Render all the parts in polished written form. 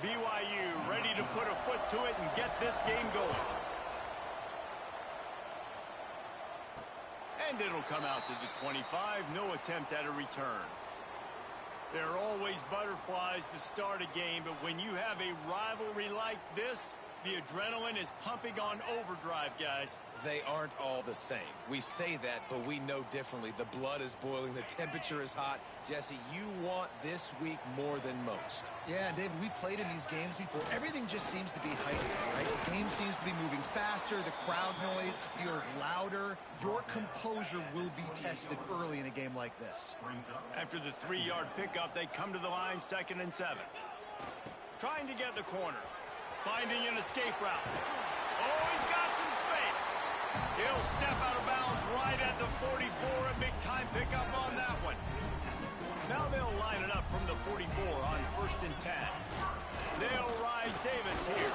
BYU ready to put a foot to it and get this game going. And it'll come out to the 25. No attempt at a return. There are always butterflies to start a game, but when you have a rivalry like this, the adrenaline is pumping on overdrive, guys. They aren't all the same. We say that, but we know differently. The blood is boiling. The temperature is hot. Jesse, you want this week more than most. Yeah, David, we've played in these games before. Everything just seems to be heightened, right? The game seems to be moving faster. The crowd noise feels louder. Your composure will be tested early in a game like this. After the 3-yard pickup, they come to the line 2nd and 7. Trying to get the corner. Finding an escape route. Oh, he's got some space. He'll step out of bounds right at the 44. A big time pickup on that one. Now they'll line it up from the 44 on 1st and 10. They'll ride Davis here.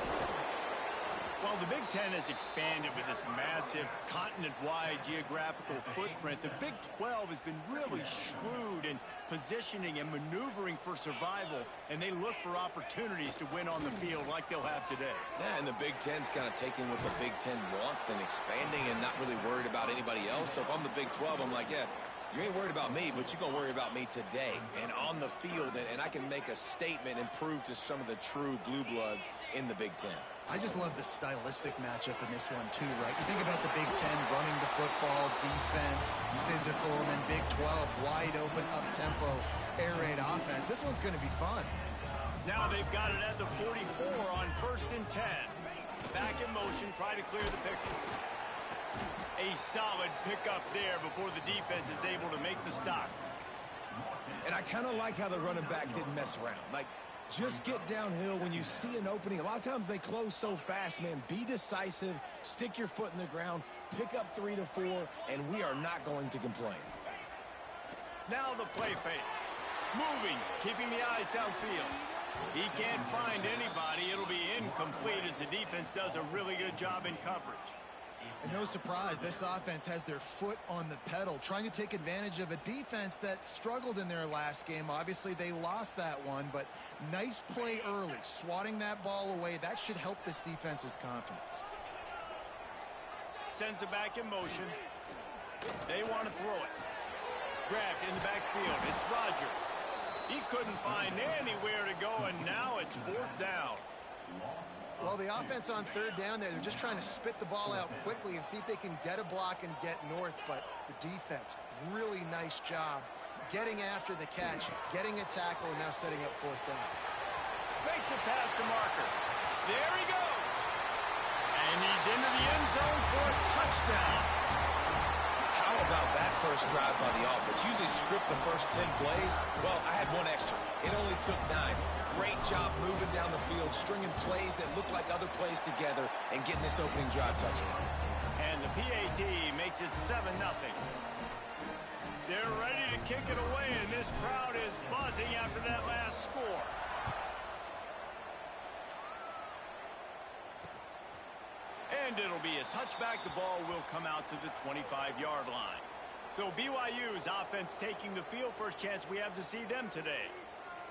While the Big Ten has expanded with this massive continent-wide geographical footprint, the Big 12 has been really shrewd in positioning and maneuvering for survival, and they look for opportunities to win on the field like they'll have today. Yeah, and the Big Ten's kind of taking what the Big Ten wants and expanding and not really worried about anybody else. So if I'm the Big 12, I'm like, yeah, you ain't worried about me, but you're going to worry about me today and on the field, and I can make a statement and prove to some of the true blue bloods in the Big Ten. I just love the stylistic matchup in this one, too, right? You think about the Big Ten running the football, defense, physical, and then Big 12, wide open, up-tempo, air raid offense. This one's going to be fun. Now they've got it at the 44 on 1st and 10. Back in motion, try to clear the picture. A solid pickup there before the defense is able to make the stop. And I kind of like how the running back didn't mess around. Like, just get downhill when you see an opening. A lot of times they close so fast, man. Be decisive, stick your foot in the ground, pick up 3 to 4, and we are not going to complain. Now the play fake. Moving, keeping the eyes downfield. He can't find anybody. It'll be incomplete as the defense does a really good job in coverage. And no surprise, this offense has their foot on the pedal, trying to take advantage of a defense that struggled in their last game. Obviously, they lost that one, but nice play early, swatting that ball away. That should help this defense's confidence. Sends it back in motion. They want to throw it. Grabbed in the backfield. It's Rodgers. He couldn't find anywhere to go, and now it's 4th down. Well, the offense on 3rd down there, they're just trying to spit the ball out quickly and see if they can get a block and get north. But the defense, really nice job getting after the catch, getting a tackle, and now setting up 4th down. Makes it past the marker. There he goes. And he's into the end zone for a touchdown. How about that first drive by the offense? Usually script the first 10 plays. Well, I had one extra. It only took 9. Great job moving down the field, stringing plays that look like other plays together, and getting this opening drive touchdown. And the PAT makes it 7-0. They're ready to kick it away, and this crowd is buzzing after that last score. And it'll be a touchback. The ball will come out to the 25-yard line. So BYU's offense taking the field. First chance we have to see them today.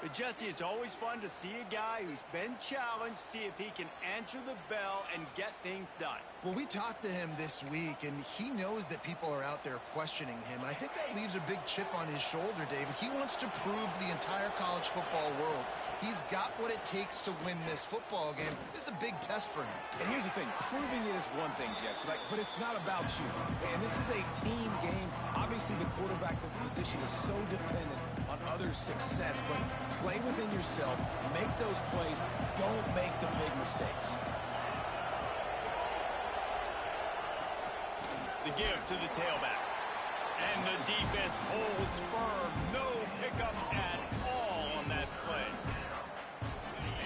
But, Jesse, it's always fun to see a guy who's been challenged, see if he can answer the bell and get things done. Well, we talked to him this week, and he knows that people are out there questioning him. And I think that leaves a big chip on his shoulder, David. He wants to prove to the entire college football world he's got what it takes to win this football game. This is a big test for him. And here's the thing. Proving it is one thing, Jesse, but it's not about you. And this is a team game. Obviously, the quarterback position is so dependent on others' success, but play within yourself, make those plays, don't make the big mistakes. The give to the tailback. And the defense holds firm. No pickup at all on that play.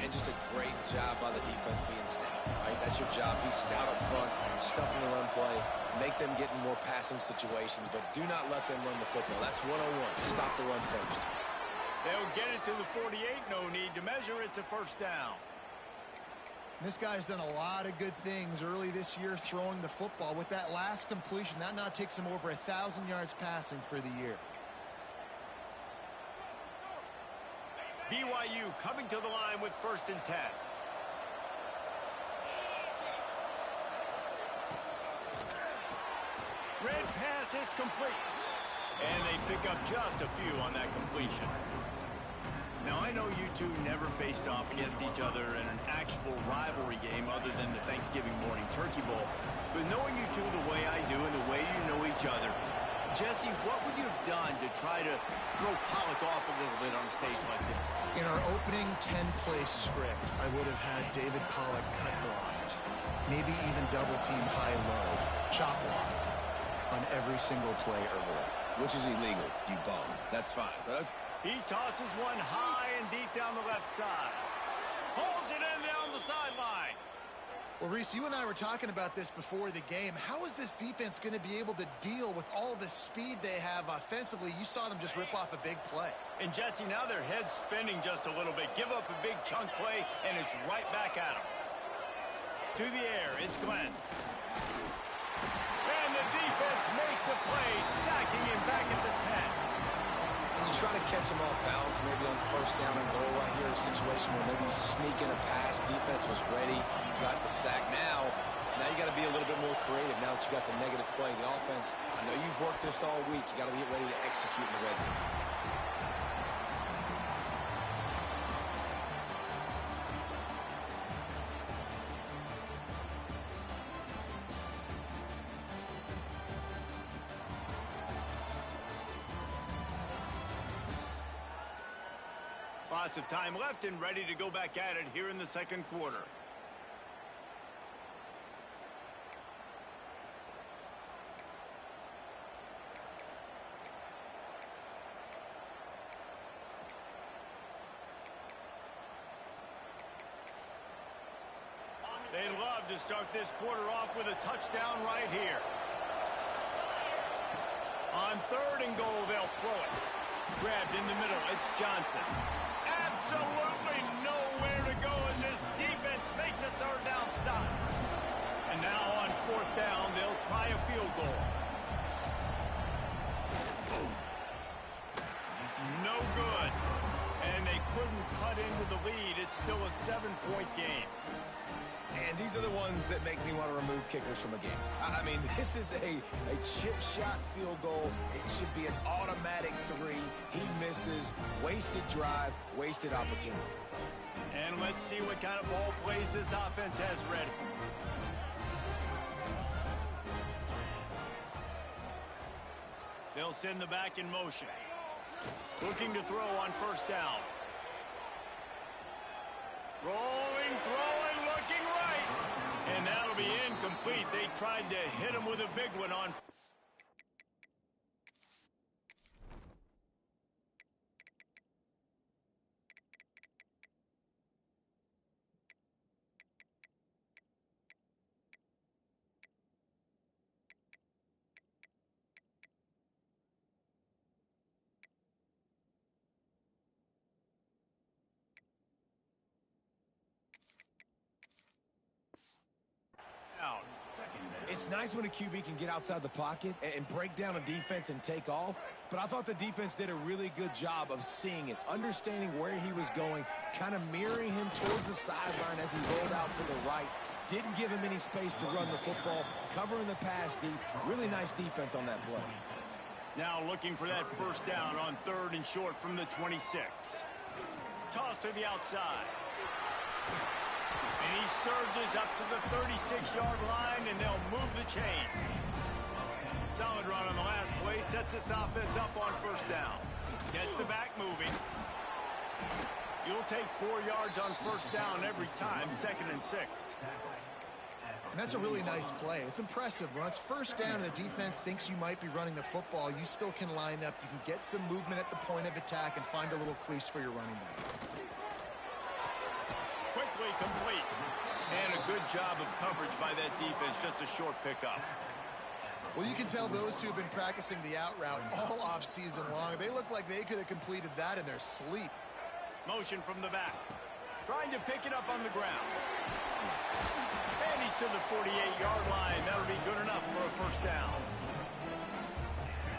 And just a great job by the defense being stout, right? That's your job. Be stout up front, stuffing the run play, make them get in more passing situations, but do not let them run the football. That's 101. Stop the run first. They'll get it to the 48. No need to measure. It's a 1st down. This guy's done a lot of good things early this year throwing the football. With that last completion, that now takes him over 1,000 yards passing for the year. BYU coming to the line with 1st and 10. Red pass, it's complete. And they pick up just a few on that completion. Now, I know you two never faced off against each other in an actual rivalry game other than the Thanksgiving morning turkey bowl. But knowing you two the way I do and the way you know each other, Jesse, what would you have done to try to throw Pollock off a little bit on a stage like this? In our opening 10-play script, I would have had David Pollock cut blocked, maybe even double-team high-low, chop blocked on every single play early. Which is illegal, you bum. That's fine. But he tosses one high and deep down the left side. Pulls it in down the sideline. Well, Reese, you and I were talking about this before the game. How is this defense going to be able to deal with all the speed they have offensively? You saw them just rip off a big play. And, Jesse, now their head's spinning just a little bit. Give up a big chunk play, and it's right back at them. To the air, it's Glenn. And the defense makes a play, sacking him back at the 10. And you try to catch him off balance, maybe on 1st down and goal right here, a situation where maybe you sneak in a pass, defense was ready, got the sack. Now you got to be a little bit more creative now that you got the negative play. The offense, I know you've worked this all week. You got to get ready to execute in the red zone. Lots of time left and ready to go back at it here in the 2nd quarter. They'd love to start this quarter off with a touchdown right here. On 3rd and goal, they'll throw it. Grabbed in the middle, it's Johnson. Absolutely nowhere to go as this defense makes a 3rd down stop. And now on 4th down, they'll try a field goal. No good. And they couldn't cut into the lead. It's still a 7-point game. And these are the ones that make me want to remove kickers from a game. I mean, this is a chip shot field goal. It should be an automatic 3. He misses. Wasted drive, wasted opportunity. And let's see what kind of ball plays this offense has ready. They'll send the back in motion. Looking to throw on 1st down. Rolling, throwing, looking right. And that'll be incomplete. They tried to hit him with a big one on. Out. It's nice when a QB can get outside the pocket and break down a defense and take off, but I thought the defense did a really good job of seeing it, understanding where he was going, kind of mirroring him towards the sideline as he rolled out to the right. Didn't give him any space to run the football, covering the pass deep. Really nice defense on that play. Now looking for that 1st down on 3rd and short from the 26. Toss to the outside. And he surges up to the 36-yard line, and they'll move the chains. Solid run on the last play. Sets this offense up on 1st down. Gets the back moving. You'll take 4 yards on 1st down every time, 2nd and 6. And that's a really nice play. It's impressive. When it's 1st down and the defense thinks you might be running the football, you still can line up. You can get some movement at the point of attack and find a little crease for your running back. Quickly complete. And a good job of coverage by that defense. Just a short pickup. Well, you can tell those two have been practicing the out route all off-season long. They look like they could have completed that in their sleep. Motion from the back. Trying to pick it up on the ground. And he's to the 48-yard line. That'll be good enough for a 1st down.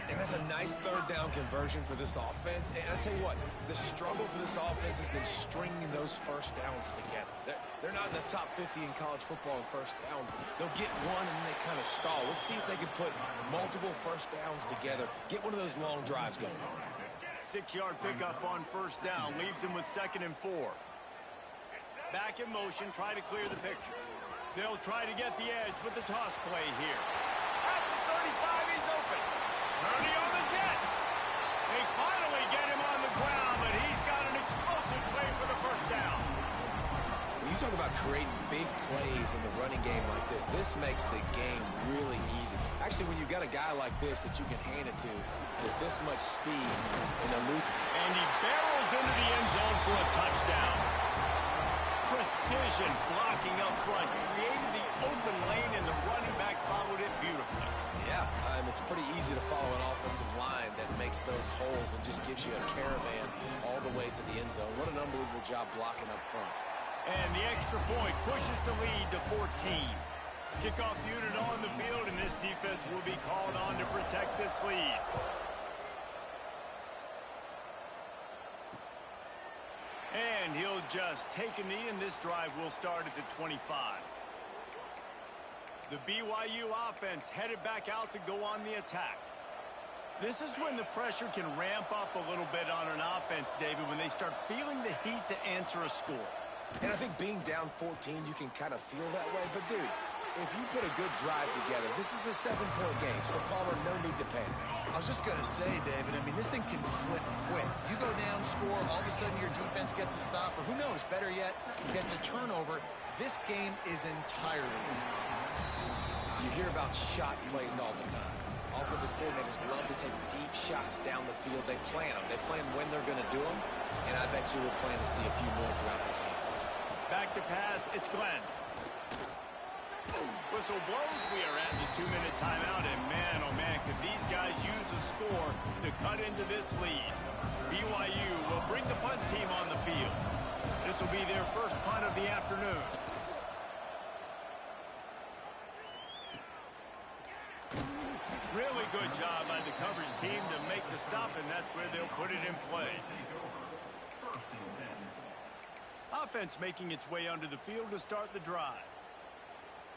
And that's a nice third down conversion for this offense. And I tell you what, the struggle for this offense has been stringing those first downs together. They're not in the top 50 in college football in first downs. They'll get one and then they kind of stall. Let's see if they can put multiple first downs together, get one of those long drives going. 6-yard pickup on first down leaves him with 2nd and 4. Back in motion, try to clear the picture. They'll try to get the edge with the toss play here. At the 35, he's open. 30 on the Jets. They finally get him on the ground, but he's got an explosive play for the first down. When you talk about creating big plays in the running game like this makes the game really easy. Actually, when you've got a guy like this that you can hand it to with this much speed in a loop. And he barrels into the end zone for a touchdown. Precision blocking up front, created the open lane, and the running back followed it beautifully. Yeah, it's pretty easy to follow an offensive line that makes those holes and just gives you a caravan all the way to the end zone. What an unbelievable job blocking up front. And the extra point pushes the lead to 14. Kickoff unit on the field, and this defense will be called on to protect this lead. And he'll just take a knee, and this drive will start at the 25. The BYU offense headed back out to go on the attack. This is when the pressure can ramp up a little bit on an offense, David, when they start feeling the heat to answer a score. And I think being down 14, you can kind of feel that way. But, dude, if you put a good drive together, this is a 7-point game, so Palmer, no need to panic. I was just going to say, David, I mean, this thing can flip quick. You go down, score, all of a sudden your defense gets a stop, or who knows, better yet, gets a turnover. This game is entirely different. You hear about shot plays all the time. Offensive coordinators love to take deep shots down the field. They plan them. They plan when they're going to do them, and I bet you we'll plan to see a few more throughout this game. Back to pass, it's Glenn. Whistle blows, we are at the 2-minute timeout, and man, oh man, could these guys use a score to cut into this lead. BYU will bring the punt team on the field. This will be their first punt of the afternoon. Really good job by the coverage team to make the stop, and that's where they'll put it in play. Offense making its way onto the field to start the drive.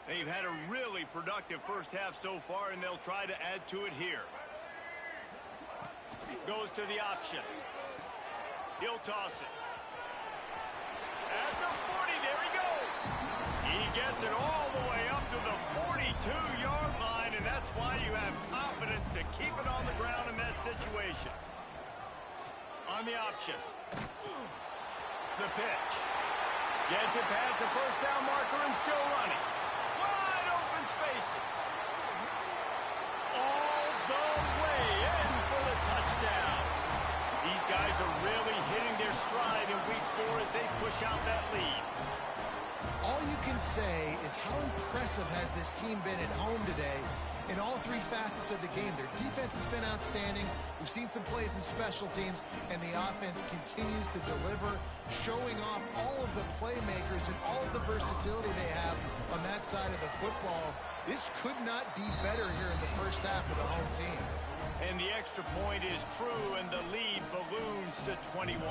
They've had a really productive first half so far, and they'll try to add to it here. Goes to the option. He'll toss it. At the 40, there he goes. He gets it all the way up to the 42-yard line, and that's why you have confidence to keep it on the ground in that situation. On the option. The pitch. Gets it past the first down marker and still running. Wide open spaces. All the way in for the touchdown. These guys are really hitting their stride in week 4 as they push out that lead. All you can say is how impressive has this team been at home today in all 3 facets of the game. Their defense has been outstanding. We've seen some plays in special teams, and the offense continues to deliver, showing off all of the playmakers and all of the versatility they have on that side of the football. This could not be better here in the first half of the home team. And the extra point is true, and the lead balloons to 21.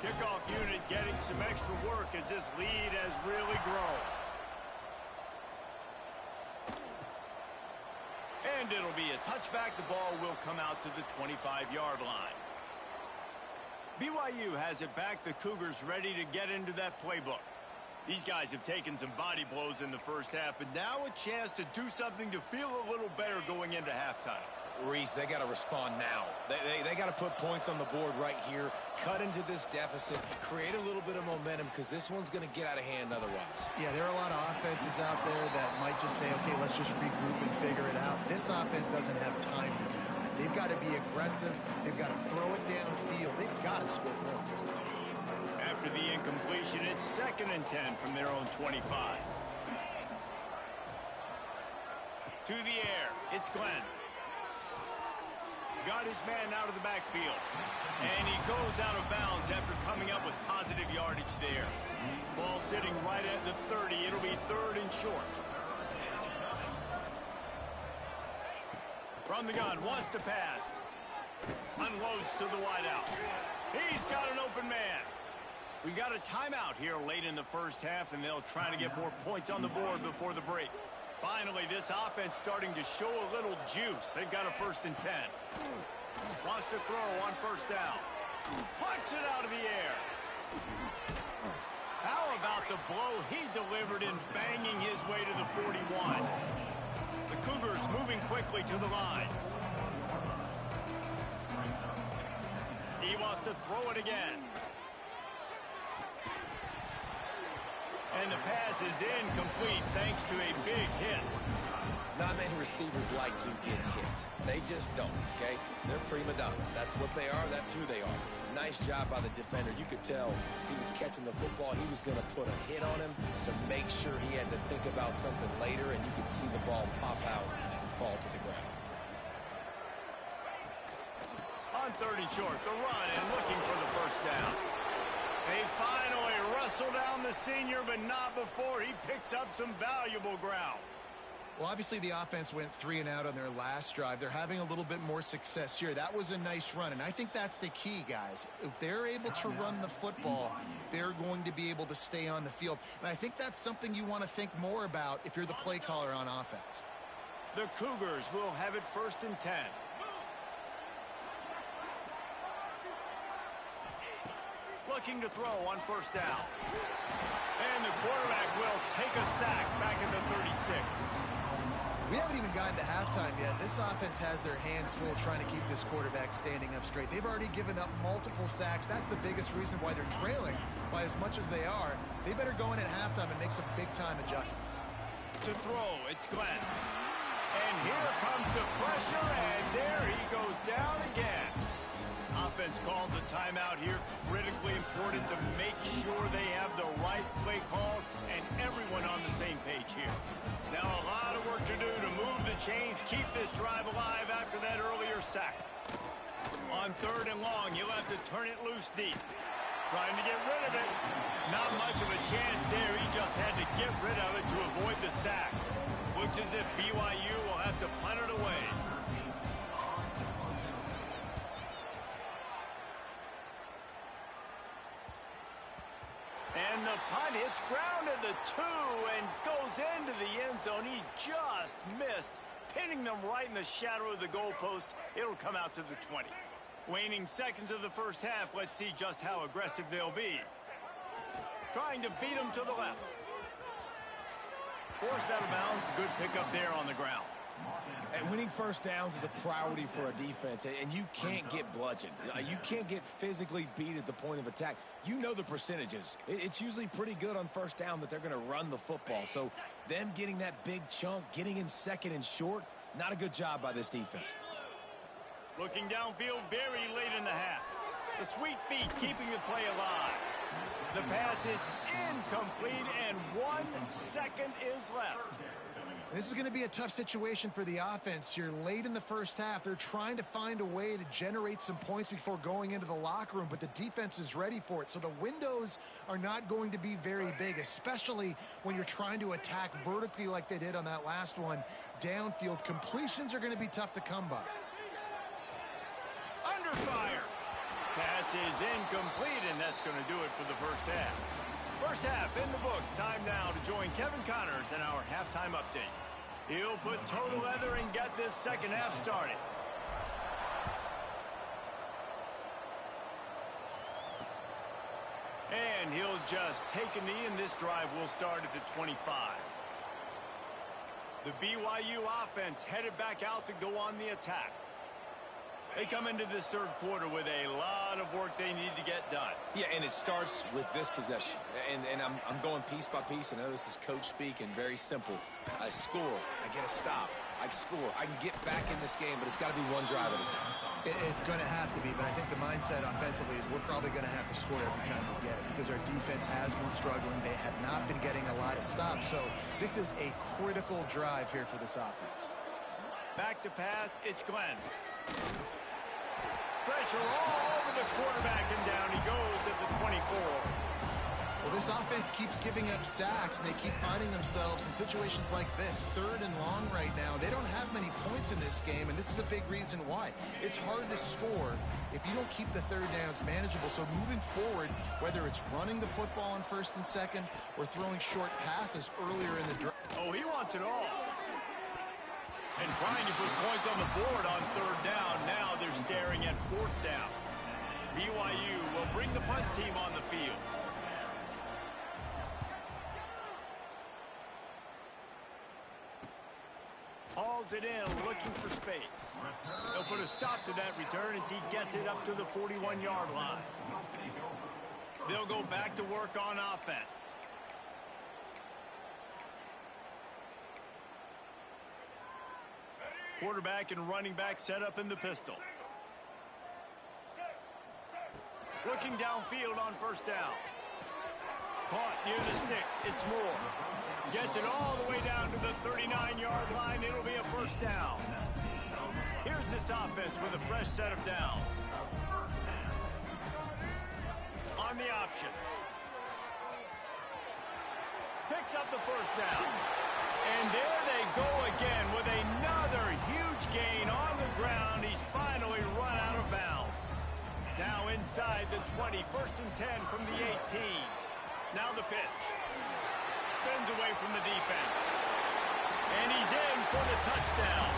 Kickoff unit getting some extra work as this lead has really grown. And it'll be a touchback. The ball will come out to the 25-yard line. BYU has it back. The Cougars ready to get into that playbook. These guys have taken some body blows in the first half, but now a chance to do something to feel a little better going into halftime. Reese, they got to respond now. They got to put points on the board right here, cut into this deficit, create a little bit of momentum, because this one's going to get out of hand otherwise. Yeah, there are a lot of offenses out there that might just say, okay, let's just regroup and figure it out. This offense doesn't have time to do that. They've got to be aggressive. They've got to throw it downfield. They've got to score points. After the incompletion, it's 2nd and 10 from their own 25. To the air, it's Glenn. Got his man out of the backfield. And he goes out of bounds after coming up with positive yardage there. Ball sitting right at the 30. It'll be 3rd and short. From the gun, wants to pass. Unloads to the wideout. He's got an open man. We got a timeout here late in the first half, and they'll try to get more points on the board before the break. Finally, this offense starting to show a little juice. They've got a 1st and 10. Wants to throw on 1st down. Puts it out of the air. How about the blow he delivered in banging his way to the 41? The Cougars moving quickly to the line. He wants to throw it again. And the pass is incomplete thanks to a big hit. Not many receivers like to get hit. They just don't, okay? They're prima donnas. That's what they are. That's who they are. Nice job by the defender. You could tell he was catching the football. He was going to put a hit on him to make sure he had to think about something later, and you could see the ball pop out and fall to the ground. On 3rd and short, the run and looking for the 1st down. They finally wrestle down the senior, but not before he picks up some valuable ground. Well, obviously the offense went 3 and out on their last drive. They're having a little bit more success here. That was a nice run, and I think that's the key, guys. If they're able to run the football, they're going to be able to stay on the field. And I think that's something you want to think more about if you're the play caller on offense. The Cougars will have it 1st and 10. Looking to throw on 1st down. And the quarterback will take a sack back at the 36. We haven't even gotten to halftime yet. This offense has their hands full trying to keep this quarterback standing up straight. They've already given up multiple sacks. That's the biggest reason why they're trailing by as much as they are. They better go in at halftime and make some big-time adjustments. To throw, it's Glenn. And here comes the pressure, and there he goes down again. Offense calls a timeout here. Critically important to make sure they have the right play call and everyone on the same page here. Now a lot of work to do to move the chains, keep this drive alive after that earlier sack. On 3rd and long, he'll have to turn it loose deep. Trying to get rid of it. Not much of a chance there. He just had to get rid of it to avoid the sack. Looks as if BYU will have to punt it away. And the punt hits ground at the 2 and goes into the end zone. He just missed, pinning them right in the shadow of the goalpost. It'll come out to the 20. Waning seconds of the first half. Let's see just how aggressive they'll be. Trying to beat them to the left. Forced out of bounds. Good pickup there on the ground. And winning 1st downs is a priority for a defense, and you can't get bludgeoned. You can't get physically beat at the point of attack. You know the percentages. It's usually pretty good on 1st down that they're going to run the football. So them getting that big chunk, getting in 2nd and short, not a good job by this defense. Looking downfield very late in the half. The sweet feet keeping the play alive. The pass is incomplete, and 1 second is left. This is going to be a tough situation for the offense here late in the first half. They're trying to find a way to generate some points before going into the locker room, but the defense is ready for it. So the windows are not going to be very big, especially when you're trying to attack vertically like they did on that last one. Downfield completions are going to be tough to come by. Under fire. Pass is incomplete, and that's going to do it for the first half. First half in the books. Time now to join Kevin Connors in our halftime update. He'll put total leather and get this second half started. And he'll just take a knee, and this drive will start at the 25. The BYU offense headed back out to go on the attack. They come into this 3rd quarter with a lot of work they need to get done. Yeah, and it starts with this possession. And I'm going piece by piece. I know this is coach speak and very simple. I score. I get a stop. I score. I can get back in this game, but it's got to be one drive at a time. It's going to have to be, but I think the mindset offensively is we're probably going to have to score every time we get it because our defense has been struggling. They have not been getting a lot of stops. So this is a critical drive here for this offense. Back to pass. It's Glenn. Pressure all over the quarterback, and down he goes at the 24. Well, this this offense keeps giving up sacks, and they keep finding themselves in situations like this, 3rd and long right now. They don't have many points in this game, and this is a big reason why. It's hard to score if you don't keep the 3rd downs manageable. So moving forward, whether it's running the football on 1st and 2nd or throwing short passes earlier in the drive. Oh, he wants it all. And trying to put points on the board on 3rd down. Now they're staring at 4th down. BYU will bring the punt team on the field. Hauls it in, looking for space. They'll put a stop to that return as he gets it up to the 41-yard line. They'll go back to work on offense. Quarterback and running back set up in the pistol. Looking downfield on 1st down. Caught near the sticks. It's Moore. Gets it all the way down to the 39-yard line. It'll be a 1st down. Here's this offense with a fresh set of downs. On the option. Picks up the 1st down. And there they go again with another huge gain on the ground. He's finally run out of bounds. Now inside the 20, 1st and 10 from the 18. Now the pitch. Spins away from the defense. And he's in for the touchdown.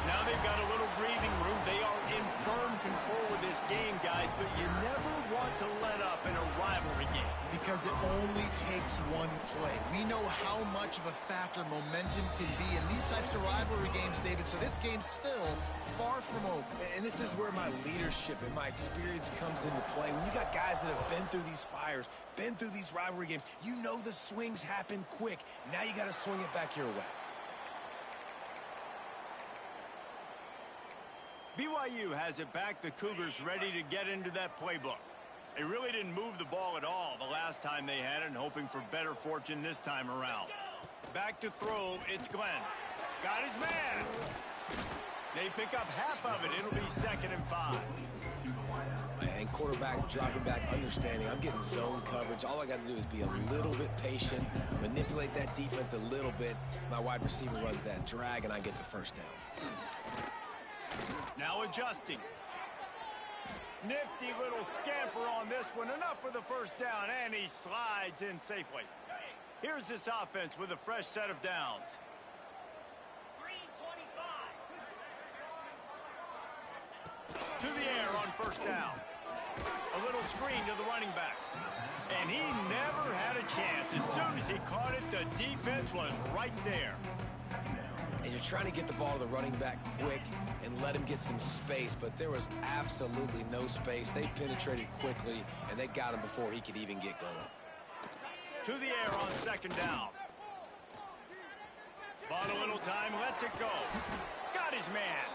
Now they've got a little breathing room. They are in firm control of this game, guys, but you never want to let up in a rivalry game. Because it only takes one play. We know how much of a factor momentum can be in these types of rivalry games, David, so this game's still far from over. And this is where my leadership and my experience comes into play. When you got guys that have been through these fires, been through these rivalry games, you know the swings happen quick. Now you got to swing it back your way. BYU has it back. The Cougars ready to get into that playbook. They really didn't move the ball at all the last time they had it, and hoping for better fortune this time around. Back to throw, it's Glenn. Got his man. They pick up half of it. It'll be 2nd and 5. And quarterback dropping back, understanding I'm getting zone coverage. All I got to do is be a little bit patient, manipulate that defense a little bit. My wide receiver runs that drag, and I get the 1st down. Now adjusting. Nifty little scamper on this one. Enough for the 1st down, and he slides in safely. Here's this offense with a fresh set of downs. 3:25. To the air on 1st down. A little screen to the running back. And he never had a chance. As soon as he caught it, the defense was right there. And you're trying to get the ball to the running back quick and let him get some space, but there was absolutely no space. They penetrated quickly, and they got him before he could even get going. To the air on 2nd down. Bought a little time, lets it go. Got his man.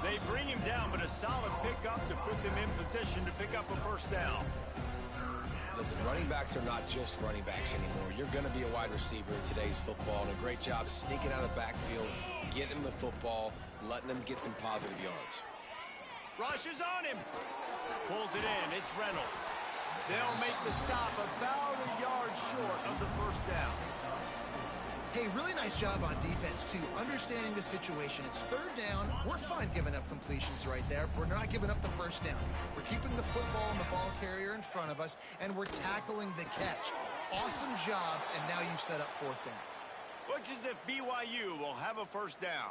They bring him down, but a solid pickup to put them in position to pick up a 1st down. Listen, running backs are not just running backs anymore. You're going to be a wide receiver in today's football, and a great job sneaking out of the backfield, getting him the football, letting them get some positive yards. Rushes on him. Pulls it in. It's Reynolds. They'll make the stop about a yard short of the 1st down. Hey, really nice job on defense, too. Understanding the situation. It's 3rd down. We're fine giving up completions right there. We're not giving up the 1st down. We're keeping the football and the ball carrier in front of us, and we're tackling the catch. Awesome job, and now you've set up 4th down. Looks as if BYU will have a 1st down.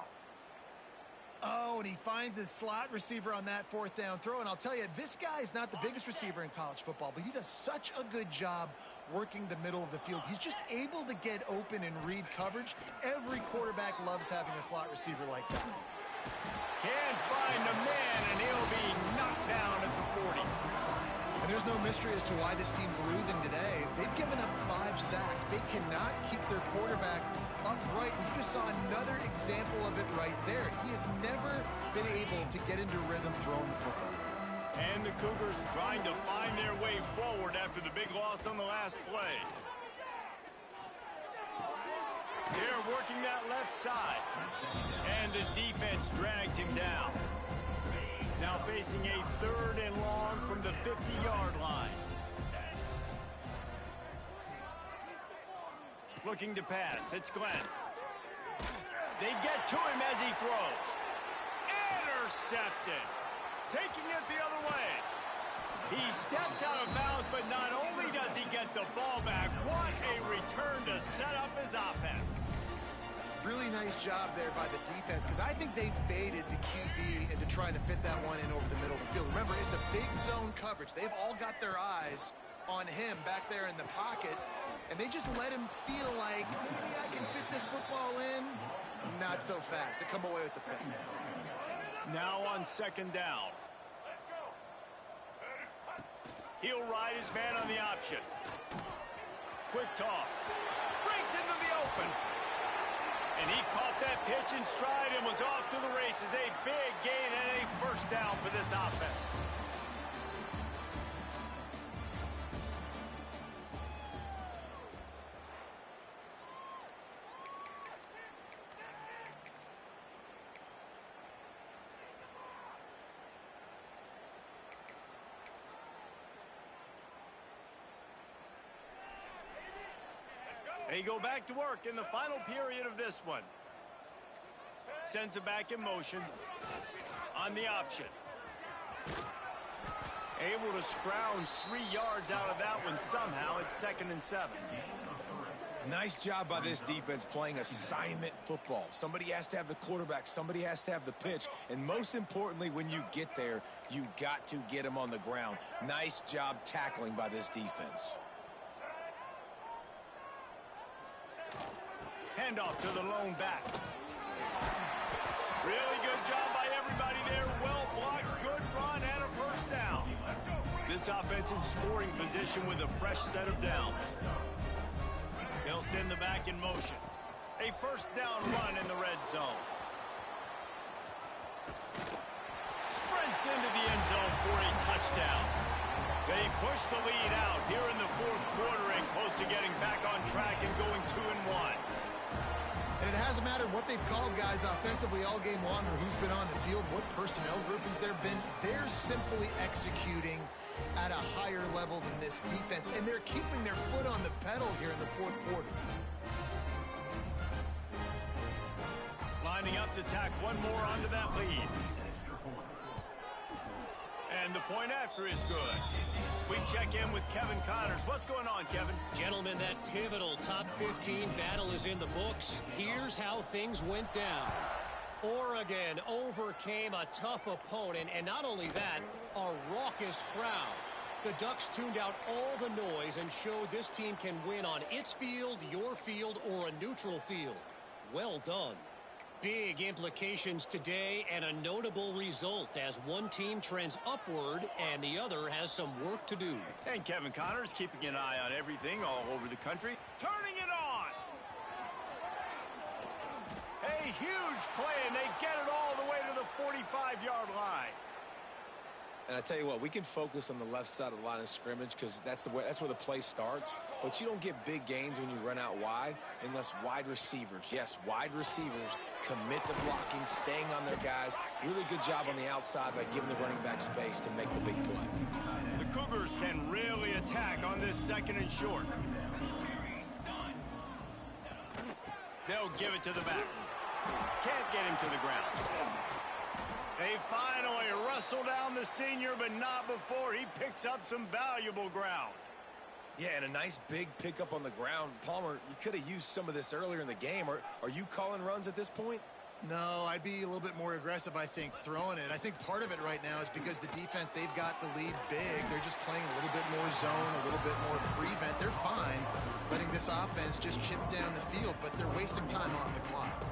Oh, and he finds his slot receiver on that 4th down throw. And I'll tell you, this guy's not the biggest receiver in college football, but he does such a good job working the middle of the field. He's just able to get open and read coverage. Every quarterback loves having a slot receiver like that. Can't find a man, and he'll be knocked down at the 40. And there's no mystery as to why this team's losing today. They've given up 5 sacks. They cannot keep their quarterback upright. And you just saw another example of it right there. He has never been able to get into rhythm throwing the football. And the Cougars trying to find their way forward after the big loss on the last play. They're working that left side. And the defense drags him down. Now facing a 3rd and long from the 50-yard line. Looking to pass. It's Glenn. They get to him as he throws. Intercepted. Taking it the other way. He steps out of bounds, but not only does he get the ball back, what a return to set up his offense. Really nice job there by the defense, because I think they baited the QB into trying to fit that one in over the middle of the field. Remember, it's a big zone coverage. They've all got their eyes on him back there in the pocket, and they just let him feel like, maybe I can fit this football in. Not so fast. They come away with the pick. Now on second down. He'll ride his man on the option. Quick toss. Breaks into the open. And he caught that pitch in stride and was off to the races. A big gain and a first down for this offense. They go back to work in the final period of this one. Sends it back in motion. On the option. Able to scrounge 3 yards out of that one somehow. It's 2nd and 7. Nice job by this defense playing assignment football. Somebody has to have the quarterback. Somebody has to have the pitch. And most importantly, when you get there, you got to get him on the ground. Nice job tackling by this defense. Handoff to the lone back. Really good job by everybody there. Well blocked, good run, and a first down. This offense in scoring position with a fresh set of downs. They'll send the back in motion. A first down run in the red zone. Sprints into the end zone for a touchdown. They push the lead out here in the fourth quarter and close to getting back on track and going 2-1. And it hasn't mattered what they've called, guys, offensively all game long, or who's been on the field, what personnel groupings there have been. They're simply executing at a higher level than this defense, and they're keeping their foot on the pedal here in the fourth quarter. Lining up to tack one more onto that lead. And the point after is good. We check in with Kevin Connors. What's going on, Kevin? Gentlemen, that pivotal top 15 battle is in the books. Here's how things went down. Oregon overcame a tough opponent, and not only that, a raucous crowd. The Ducks tuned out all the noise and showed this team can win on its field, your field, or a neutral field. Well done. Big implications today and a notable result as one team trends upward and the other has some work to do. And Kevin Connors keeping an eye on everything all over the country. Turning it on! A huge play, and they get it all the way to the 45-yard line. And I tell you what, we can focus on the left side of the line of scrimmage because that's where the play starts. But you don't get big gains when you run out wide unless wide receivers, yes, wide receivers, commit to blocking, staying on their guys. Really good job on the outside by giving the running back space to make the big play. The Cougars can really attack on this 2nd and short. They'll give it to the back. Can't get him to the ground. They finally wrestle down the senior, but not before he picks up some valuable ground. Yeah, and a nice big pickup on the ground. Palmer, you could have used some of this earlier in the game. Are you calling runs at this point? No, I'd be a little bit more aggressive, I think, throwing it. I think part of it right now is because the defense, they've got the lead big. They're just playing a little bit more zone, a little bit more prevent. They're fine letting this offense just chip down the field, but they're wasting time off the clock.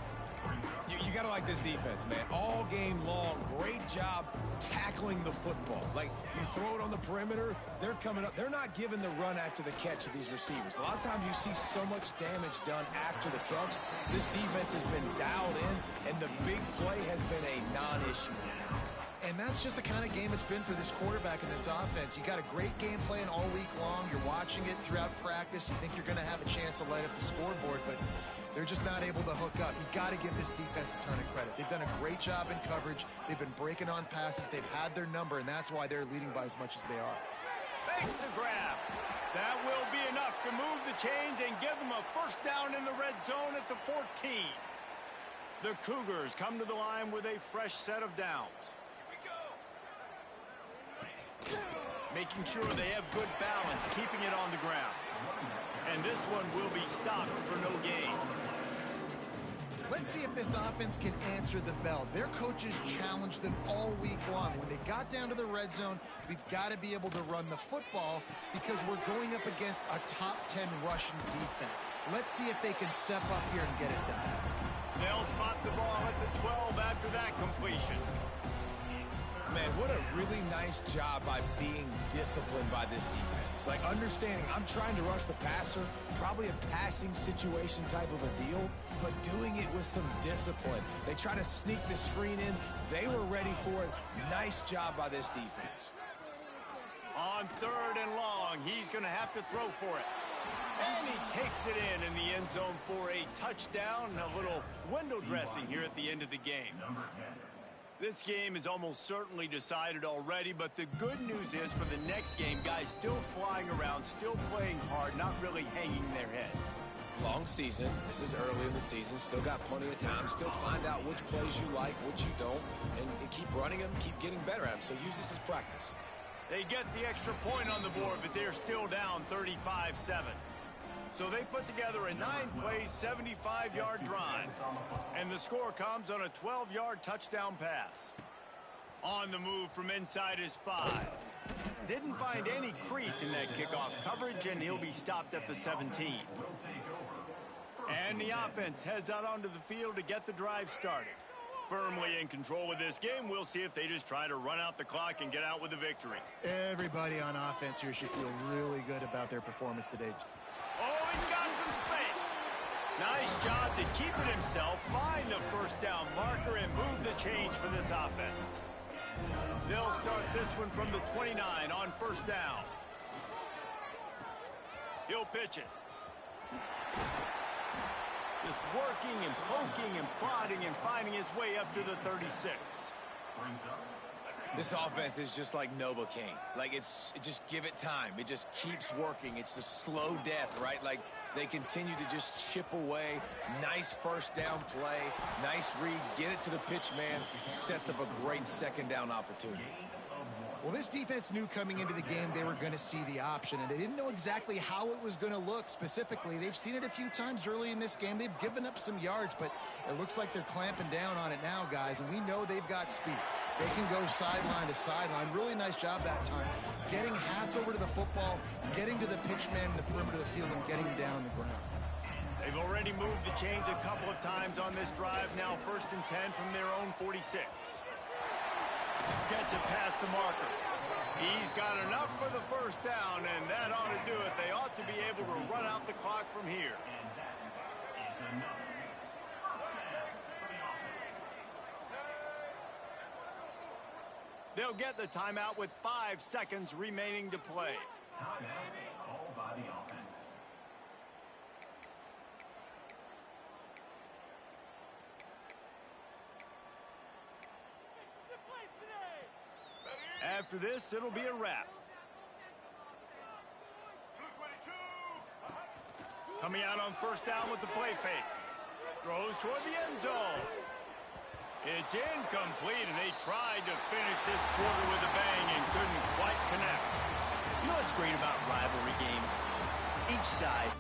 You got to like this defense, man. All game long, great job tackling the football. Like, you throw it on the perimeter, they're coming up. They're not giving the run after the catch of these receivers. A lot of times you see so much damage done after the catch. This defense has been dialed in, and the big play has been a non-issue. And that's just the kind of game it's been for this quarterback and this offense. You got a great game plan all week long. You're watching it throughout practice. You think you're going to have a chance to light up the scoreboard, but they're just not able to hook up. You got to give this defense a ton of credit. They've done a great job in coverage. They've been breaking on passes. They've had their number, and that's why they're leading by as much as they are. Fakes the grab. That will be enough to move the chains and give them a first down in the red zone at the 14. The Cougars come to the line with a fresh set of downs. Making sure they have good balance, keeping it on the ground. And this one will be stopped for no gain. Let's see if this offense can answer the bell. Their coaches challenged them all week long. When they got down to the red zone, we've got to be able to run the football because we're going up against a top 10 rushing defense. Let's see if they can step up here and get it done. They'll spot the ball at the 12 after that completion. Man, what a really nice job by being disciplined by this defense. Like, understanding I'm trying to rush the passer, probably a passing situation type of a deal, but doing it with some discipline. They try to sneak the screen in. They were ready for it. Nice job by this defense. On 3rd and long, he's going to have to throw for it. And he takes it in the end zone for a touchdown. A little window dressing here at the end of the game. This game is almost certainly decided already, but the good news is for the next game, guys still flying around, still playing hard, not really hanging their heads. Long season. This is early in the season. Still got plenty of time. Still find out which plays you like, which you don't, and keep running them, keep getting better at them. So use this as practice. They get the extra point on the board, but they're still down 35-7. So they put together a 9-play, 75-yard drive. And the score comes on a 12-yard touchdown pass. On the move from inside his 5. Didn't find any crease in that kickoff coverage, and he'll be stopped at the 17. And the offense heads out onto the field to get the drive started. Firmly in control of this game. We'll see if they just try to run out the clock and get out with a victory. Everybody on offense here should feel really good about their performance today. Oh, he's got some space. Nice job to keep it himself, find the first down marker, and move the change for this offense. They'll start this one from the 29 on first down. He'll pitch it. Just working and poking and prodding and finding his way up to the 36. This offense is just like Novocaine. Like, just give it time. It just keeps working. It's the slow death, right? Like, they continue to just chip away. Nice first down play. Nice read. Get it to the pitch man. Sets up a great second down opportunity. Well, this defense knew coming into the game they were going to see the option, and they didn't know exactly how it was going to look specifically. They've seen it a few times early in this game. They've given up some yards, but it looks like they're clamping down on it now, guys, and we know they've got speed. They can go sideline to sideline. Really nice job that time. Getting hats over to the football, getting to the pitch man in the perimeter of the field, and getting down on the ground. They've already moved the chains a couple of times on this drive. Now 1st and 10 from their own 46. Gets it past the marker. He's got enough for the first down, and that ought to do it. They ought to be able to run out the clock from here. They'll get the timeout with 5 seconds remaining to play. Timeout called by the offense. After this, it'll be a wrap. Coming out on first down with the play fake. Throws toward the end zone. It's incomplete, and they tried to finish this quarter with a bang and couldn't quite connect. You know what's great about rivalry games? Each side